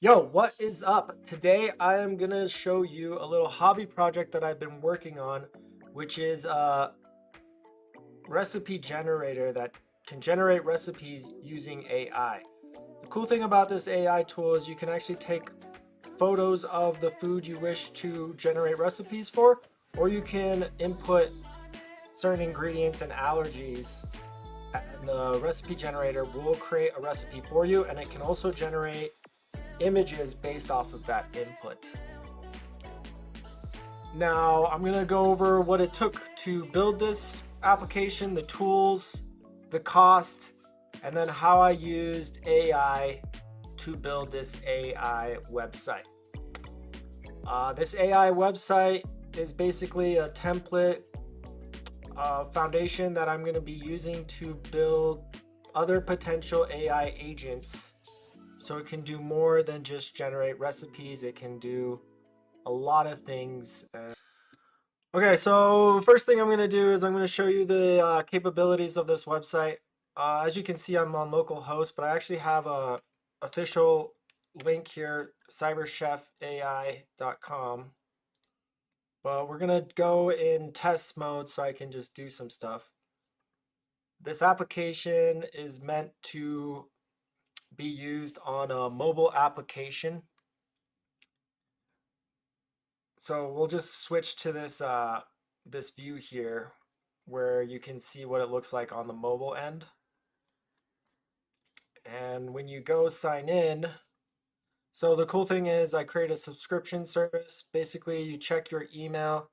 Yo, what is up? Today I am gonna show you a little hobby project that I've been working on, which is a recipe generator that can generate recipes using AI. The cool thing about this AI tool is you can actually take photos of the food you wish to generate recipes for, or you can input certain ingredients and allergies, and the recipe generator will create a recipe for you, and it can also generate images based off of that input. Now I'm gonna go over what it took to build this application, the tools, the cost, and then how I used AI to build this AI website. This AI website is basically a template foundation that I'm going to be using to build other potential AI agents, so it can do more than just generate recipes. It can do a lot of things. Okay, so first thing I'm going to do is I'm going to show you the capabilities of this website. As you can see, I'm on localhost, but I actually have a official link here, cyberchefai.com. But we're going to go in test mode so I can just do some stuff. This application is meant to be used on a mobile application. So we'll just switch to this view here where you can see what it looks like on the mobile end. And when you go sign in, so the cool thing is I create a subscription service. Basically, you check your email.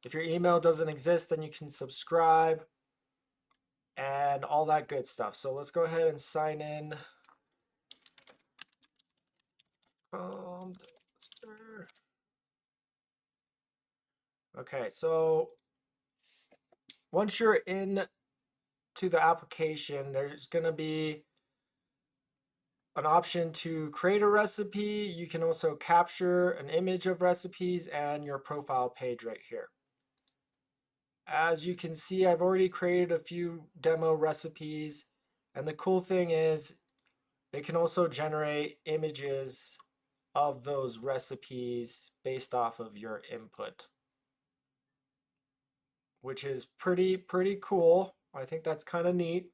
If your email doesn't exist, then you can subscribe and all that good stuff. So let's go ahead and sign in. Okay, so once you're in to the application, there's going to be an option to create a recipe. You can also capture an image of recipes and your profile page right here. As you can see, I've already created a few demo recipes, and the cool thing is it can also generate images of those recipes based off of your input, which is pretty cool. I think that's kind of neat.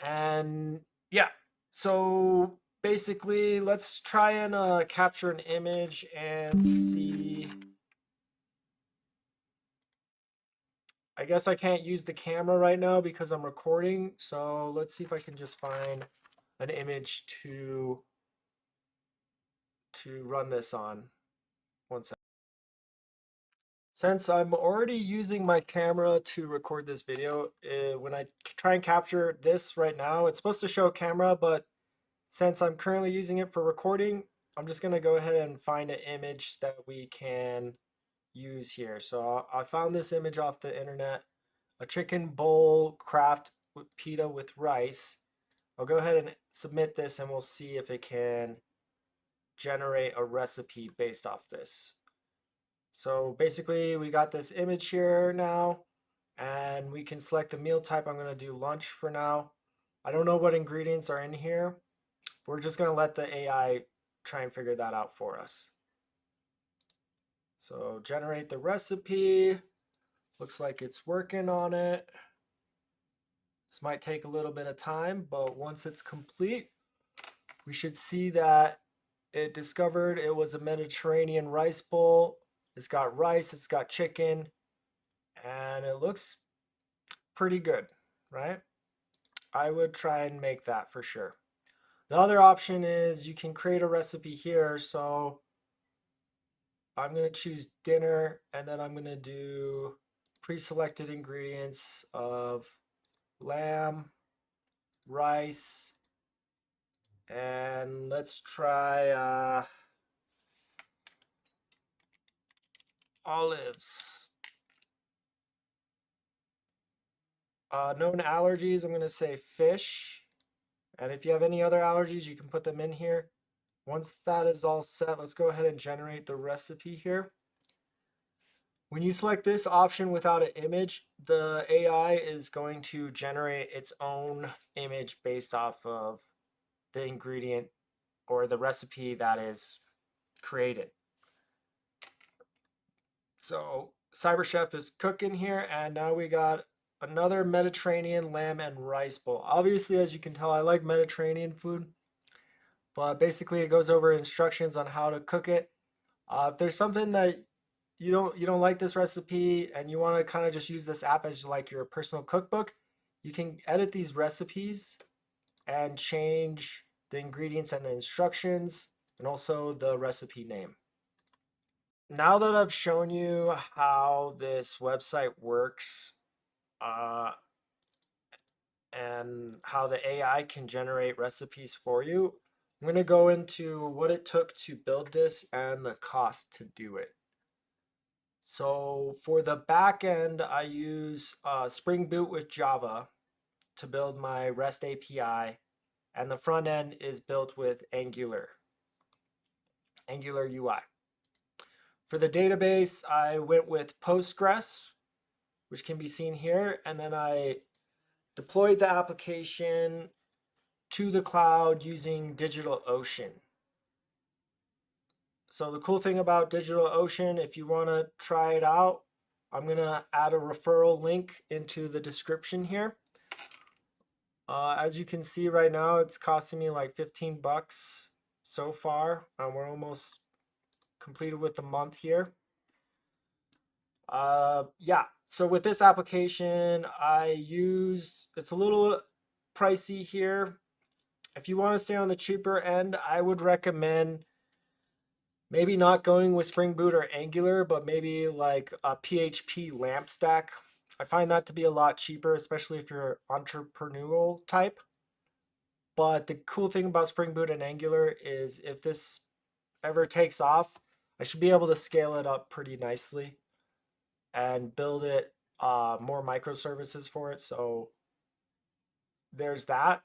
And yeah, so basically let's try and capture an image and see. I guess I can't use the camera right now because I'm recording, so let's see if I can just find an image to run this on. One second. Since I'm already using my camera to record this video, when I try and capture this right now, it's supposed to show camera, but since I'm currently using it for recording, I'm just gonna go ahead and find an image that we can use here. So I found this image off the internet, a chicken bowl craft with pita with rice. I'll go ahead and submit this and we'll see if it can generate a recipe based off this. So basically we got this image here now, and we can select the meal type. I'm gonna do lunch for now. I don't know what ingredients are in here. We're just gonna let the AI try and figure that out for us. So generate the recipe. Looks like it's working on it. This might take a little bit of time, but once it's complete, we should see that it discovered it was a Mediterranean rice bowl. It's got rice, it's got chicken, and it looks pretty good, right? I would try and make that for sure. The other option is you can create a recipe here. So I'm going to choose dinner, and then I'm going to do pre-selected ingredients of lamb, rice, and let's try olives. Known allergies, I'm going to say fish. And if you have any other allergies, you can put them in here. Once that is all set, let's go ahead and generate the recipe here. When you select this option without an image, the AI is going to generate its own image based off of the ingredient or the recipe that is created. So CyberChef is cooking here, and now we got another Mediterranean lamb and rice bowl. Obviously, as you can tell, I like Mediterranean food, but basically it goes over instructions on how to cook it. If there's something that you don't like this recipe and you want to kind of just use this app as like your personal cookbook, you can edit these recipes and change the ingredients and the instructions and also the recipe name. Now that I've shown you how this website works, uh, and how the AI can generate recipes for you, I'm going to go into what it took to build this and the cost to do it. So for the back end, I use Spring Boot with Java to build my REST API, and the front end is built with Angular UI. For the database, I went with Postgres, which can be seen here, and then I deployed the application to the cloud using DigitalOcean. So the cool thing about DigitalOcean, if you want to try it out, I'm going to add a referral link into the description here. As you can see right now, it's costing me like 15 bucks so far. We're almost completed with the month here. Yeah, so with this application, it's a little pricey here. If you want to stay on the cheaper end, I would recommend maybe not going with Spring Boot or Angular, but maybe like a PHP LAMP stack. I find that to be a lot cheaper, especially if you're entrepreneurial type. But the cool thing about Spring Boot and Angular is if this ever takes off, I should be able to scale it up pretty nicely and build it more microservices for it. So there's that.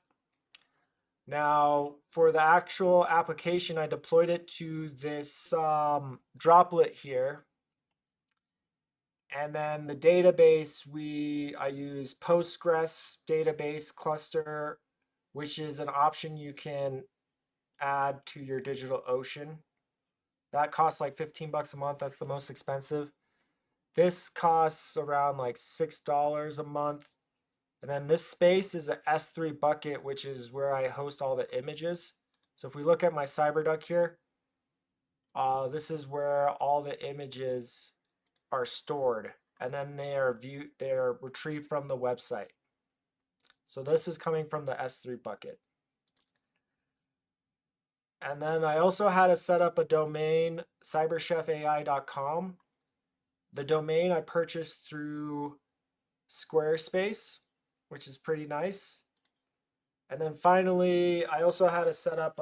Now, for the actual application, I deployed it to this droplet here. And then the database, I use Postgres database cluster, which is an option you can add to your DigitalOcean. That costs like 15 bucks a month. That's the most expensive. This costs around like $6 a month. And then this space is an S3 bucket, which is where I host all the images. So if we look at my CyberDuck here, this is where all the images are stored, and then they are retrieved from the website. So this is coming from the S3 bucket. And then I also had to set up a domain, cyberchefai.com. The domain I purchased through Squarespace, which is pretty nice. And then finally, I also had to set up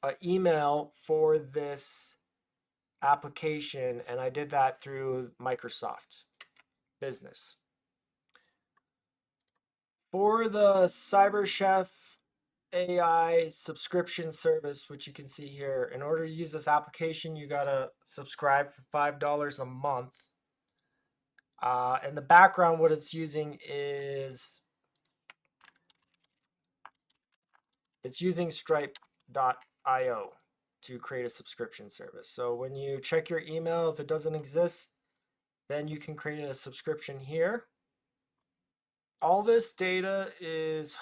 a email for this application, and I did that through Microsoft Business. For the CyberChef AI subscription service, which you can see here, in order to use this application, you gotta subscribe for $5 a month. In the background, what it's using is it's using Stripe.io to create a subscription service. So when you check your email, if it doesn't exist, then you can create a subscription here. All this data is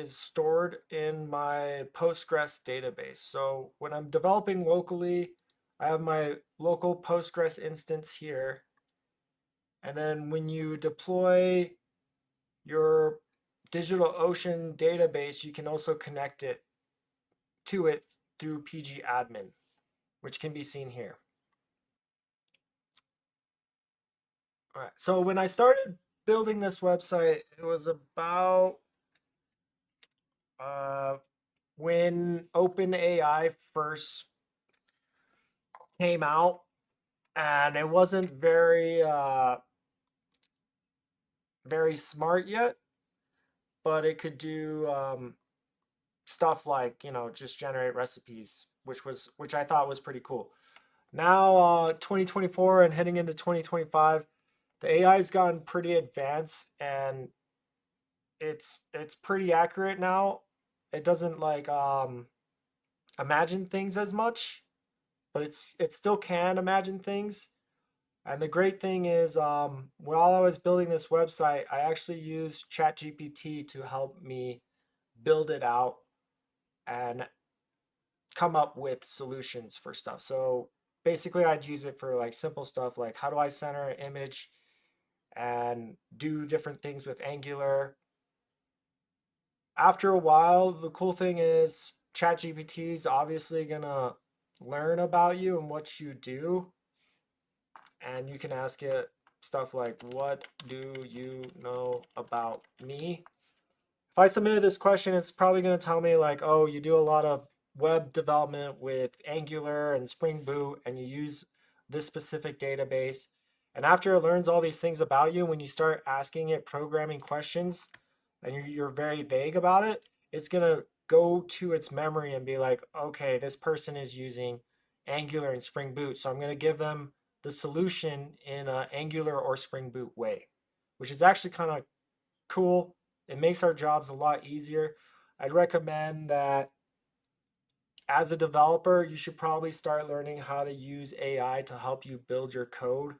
stored in my Postgres database. So when I'm developing locally, I have my local Postgres instance here. And then when you deploy your DigitalOcean database, you can also connect it to it through pgadmin, which can be seen here. All right, so when I started building this website, it was about when OpenAI first came out, and it wasn't very smart yet, but it could do stuff like just generate recipes, which I thought was pretty cool. Now 2024 and heading into 2025, the AI's gotten pretty advanced, and it's pretty accurate now. It doesn't like imagine things as much, but it still can imagine things. And the great thing is, while I was building this website, I actually used ChatGPT to help me build it out and come up with solutions for stuff. So basically, I'd use it for like simple stuff like how do I center an image and do different things with Angular. After a while, the cool thing is ChatGPT is obviously gonna learn about you and what you do, and you can ask it stuff like, "What do you know about me?" If I submitted this question, it's probably going to tell me like, "Oh, you do a lot of web development with Angular and Spring Boot, and you use this specific database." And after it learns all these things about you, when you start asking it programming questions and you're very vague about it, it's going to go to its memory and be like, "Okay, this person is using Angular and Spring Boot, so I'm going to give them the solution in an Angular or Spring Boot way," which is actually kind of cool. It makes our jobs a lot easier. I'd recommend that as a developer, you should probably start learning how to use AI to help you build your code.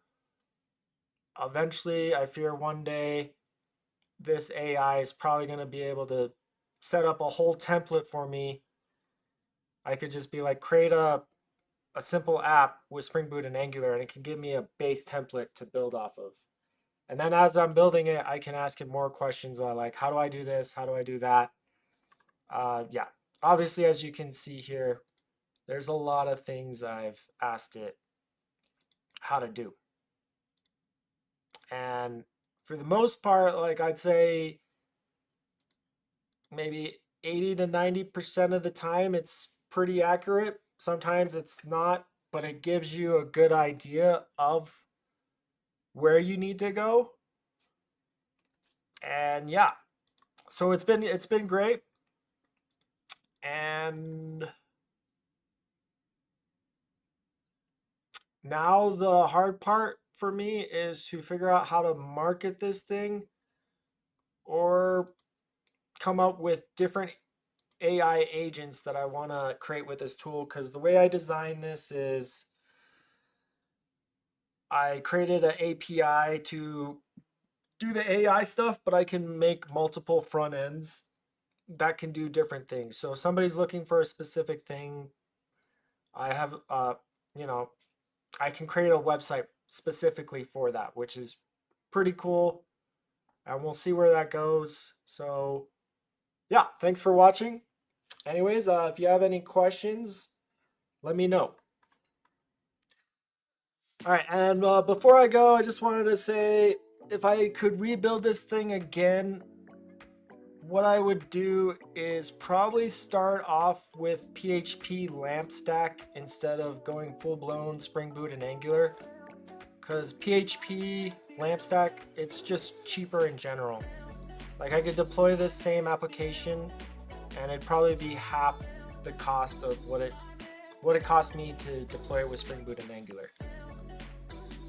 Eventually, I fear one day this AI is probably going to be able to set up a whole template for me. I could just be like, create a simple app with Spring Boot and Angular, and it can give me a base template to build off of. And then as I'm building it, I can ask it more questions like, how do I do this? How do I do that? Yeah, obviously, as you can see here, there's a lot of things I've asked it how to do. And for the most part, like I'd say maybe 80 to 90% of the time, it's pretty accurate. Sometimes it's not, but it gives you a good idea of where you need to go. And yeah, so it's been great. And now the hard part for me is to figure out how to market this thing or come up with different AI agents that I want to create with this tool. Because the way I designed this is I created an API to do the AI stuff, but I can make multiple front ends that can do different things. So if somebody's looking for a specific thing, I have, you know, I can create a website specifically for that, which is pretty cool. And we'll see where that goes. So yeah, thanks for watching. Anyways, if you have any questions, let me know. All right, and before I go, I just wanted to say if I could rebuild this thing again, what I would do is probably start off with PHP LAMP stack instead of going full-blown Spring Boot and Angular, because PHP LAMP stack, it's just cheaper in general. Like I could deploy this same application and it'd probably be half the cost of what it cost me to deploy it with Spring Boot and Angular.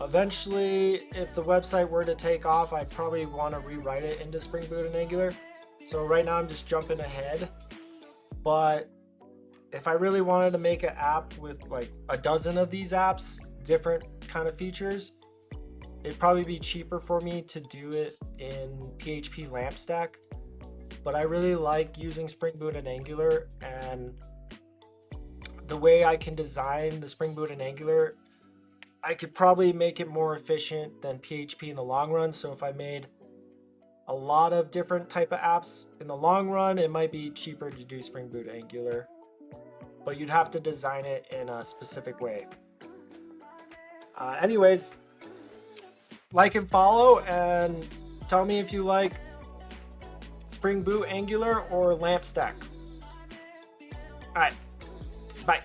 Eventually, if the website were to take off, I'd probably want to rewrite it into Spring Boot and Angular. So right now I'm just jumping ahead. But if I really wanted to make an app with like a dozen of these apps, different kind of features, it'd probably be cheaper for me to do it in PHP LAMP stack. But I really like using Spring Boot and Angular, and the way I can design the Spring Boot and Angular, I could probably make it more efficient than PHP in the long run. So if I made a lot of different type of apps in the long run, it might be cheaper to do Spring Boot Angular, but you'd have to design it in a specific way. Anyways, like and follow, and tell me if you like Spring Boot Angular or LAMP stack. All right, bye.